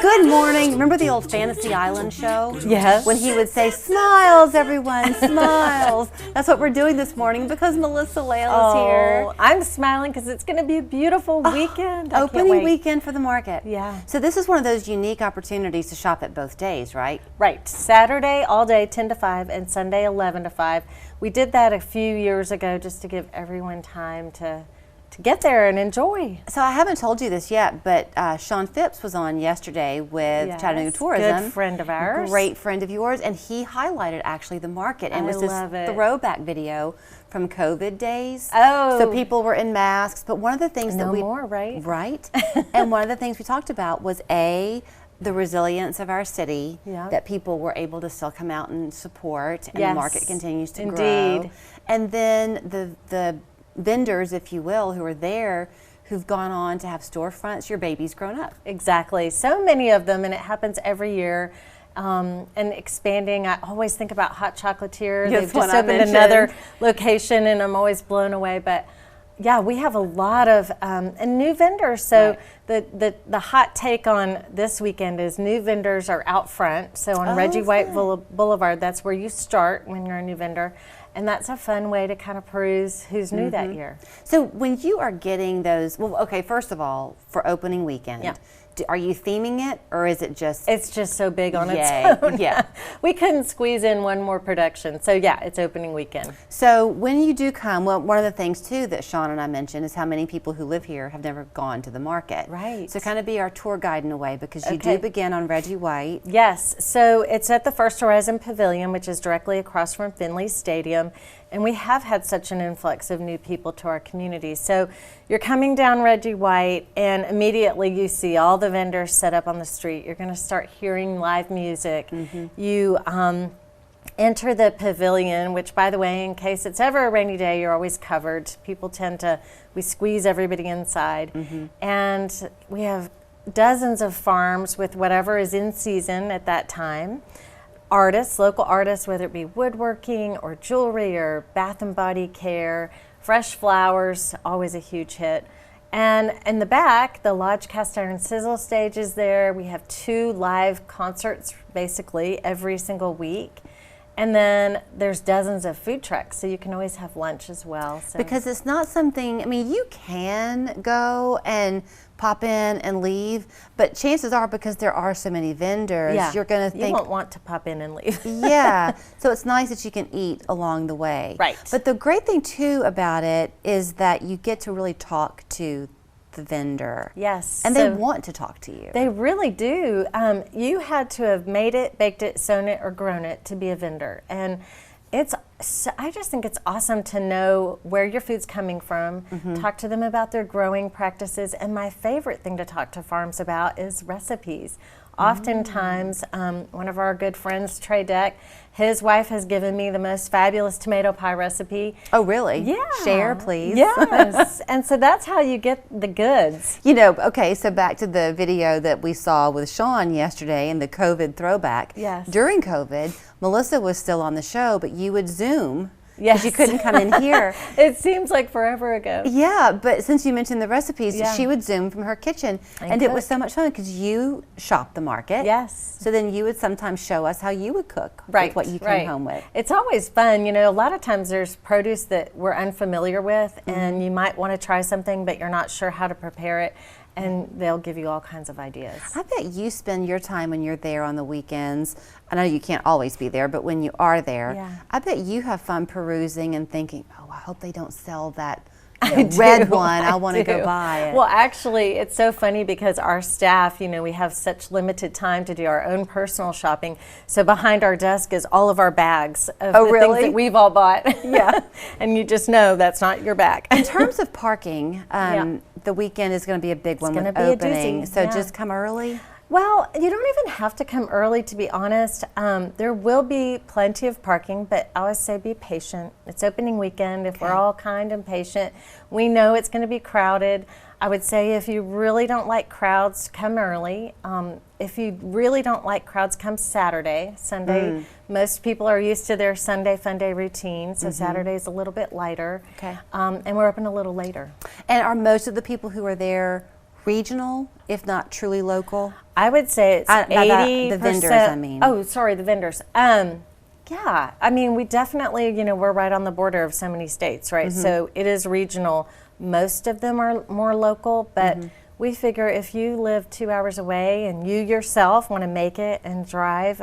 Good morning. Remember the old Fantasy Island show? Yes. When he would say, "Smiles, everyone, smiles." That's what we're doing this morning because Melissa Lale is here. I'm smiling because it's going to be a beautiful weekend. Opening weekend for the market. Yeah. So this is one of those unique opportunities to shop at both days, right? Right. Saturday all day 10 to 5 and Sunday 11 to 5. We did that a few years ago just to give everyone time to get there and enjoy. So I haven't told you this yet, but Sean Phipps was on yesterday with Chattanooga Tourism. Good friend of ours. Great friend of yours, and he highlighted actually the market. And I it was love this it. throwback video from COVID days. Oh. So people were in masks, but one of the things No that we more, right? Right. And one of the things we talked about was the resilience of our city, that people were able to still come out and support, and the market continues to grow. And then the vendors, if you will, who are there, who've gone on to have storefronts, your baby's grown up. Exactly. So many of them, and it happens every year. And expanding, I always think about Hot Chocolatier. They've just opened another location, and I'm always blown away. But yeah, we have a lot of and new vendors. So the hot take on this weekend is new vendors are out front. So on Reggie White Boulevard, that's where you start when you're a new vendor. And that's a fun way to kind of peruse who's new that year. So when you are getting those, well, okay, first of all, for opening weekend, are you theming it, or is it just? It's just so big on its own. Yeah. We couldn't squeeze in one more production. So yeah, it's opening weekend. So when you do come, well, one of the things too that Sean and I mentioned is how many people who live here have never gone to the market. Right. So kind of be our tour guide in a way, because you do begin on Reggie White. Yes. So it's at the First Horizon Pavilion, which is directly across from Finley Stadium. And we have had such an influx of new people to our community. So you're coming down Reggie White, and immediately you see all the vendors set up on the street. You're going to start hearing live music. You enter the pavilion, which, by the way, in case it's ever a rainy day, you're always covered. People we squeeze everybody inside. And we have dozens of farms with whatever is in season at that time. Artists, local artists, whether it be woodworking or jewelry or bath and body care, fresh flowers, always a huge hit. And in the back, the Lodge Cast Iron Sizzle stage is there. We have 2 live concerts basically every single week. And then there's dozens of food trucks, so you can always have lunch as well. So. Because it's not something, I mean, you can go and pop in and leave, but chances are, because there are so many vendors, you're going to think... You won't want to pop in and leave. So it's nice that you can eat along the way. Right. But the great thing, too, about it is that you get to really talk to the vendor. Yes. And they want to talk to you. They really do. You had to have made it, baked it, sewn it, or grown it to be a vendor. And I just think it's awesome to know where your food's coming from, talk to them about their growing practices, and my favorite thing to talk to farms about is recipes. Oftentimes, one of our good friends, Trey Deck, his wife has given me the most fabulous tomato pie recipe. Oh, really? Yeah. Share, please. Yes. And so that's how you get the goods. You know, okay, so back to the video that we saw with Sean yesterday and the COVID throwback. Yes. During COVID, Melissa was still on the show, but you would Zoom. Yes. Because you couldn't come in here. It seems like forever ago. Yeah, but since you mentioned the recipes, she would Zoom from her kitchen. And it was so much fun because you shop the market. Yes. So then you would sometimes show us how you would cook with what you came home with. It's always fun. You know, a lot of times there's produce that we're unfamiliar with, and you might want to try something, but you're not sure how to prepare it. And they'll give you all kinds of ideas. I bet you spend your time when you're there on the weekends. I know you can't always be there, but when you are there, I bet you have fun perusing and thinking, oh, I hope they don't sell that red one. I want to go buy it. Well, actually, it's so funny because our staff, you know, we have such limited time to do our own personal shopping. So behind our desk is all of our bags of the things that we've all bought. And you just know that's not your bag. In terms of parking, the weekend is going to be a big one with opening. So just come early? Well, you don't even have to come early, to be honest. There will be plenty of parking, but I always say be patient. It's opening weekend. If we're all kind and patient, we know it's going to be crowded. I would say if you really don't like crowds, come early. If you really don't like crowds, come Saturday. Sunday, most people are used to their Sunday fun day routine, so Saturday's a little bit lighter. And we're open a little later. And are most of the people who are there regional, if not truly local? I would say it's 80%. The vendors, I mean. Oh, sorry, the vendors. Yeah, I mean, we definitely, you know, we're right on the border of so many states, right? So it is regional. Most of them are more local, but we figure if you live 2 hours away and you yourself want to make it and drive,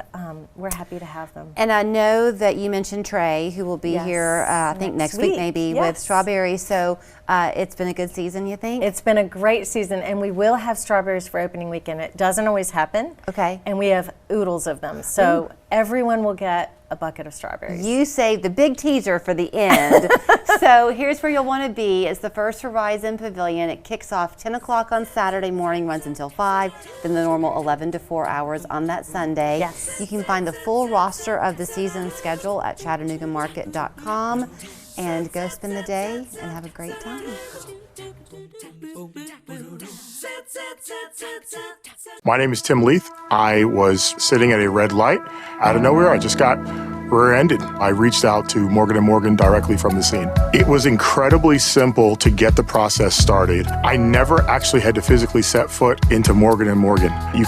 we're happy to have them. And I know that you mentioned Trey, who will be here, I think next week maybe, with strawberries. So it's been a good season, you think? It's been a great season, and we will have strawberries for opening weekend. It doesn't always happen. Okay. And we have oodles of them. So everyone will get a bucket of strawberries. You saved the big teaser for the end. So here's where you'll want to be. It's the First Horizon Pavilion. It kicks off 10 o'clock on Saturday morning, runs until 5, then the normal 11 to 4 hours on that Sunday. Yes. You can find the full roster of the season schedule at ChattanoogaMarket.com and go spend the day and have a great time. My name is Tim Leith. I was sitting at a red light. Out of nowhere, I just got rear-ended. I reached out to Morgan & Morgan directly from the scene. It was incredibly simple to get the process started. I never actually had to physically set foot into Morgan & Morgan. You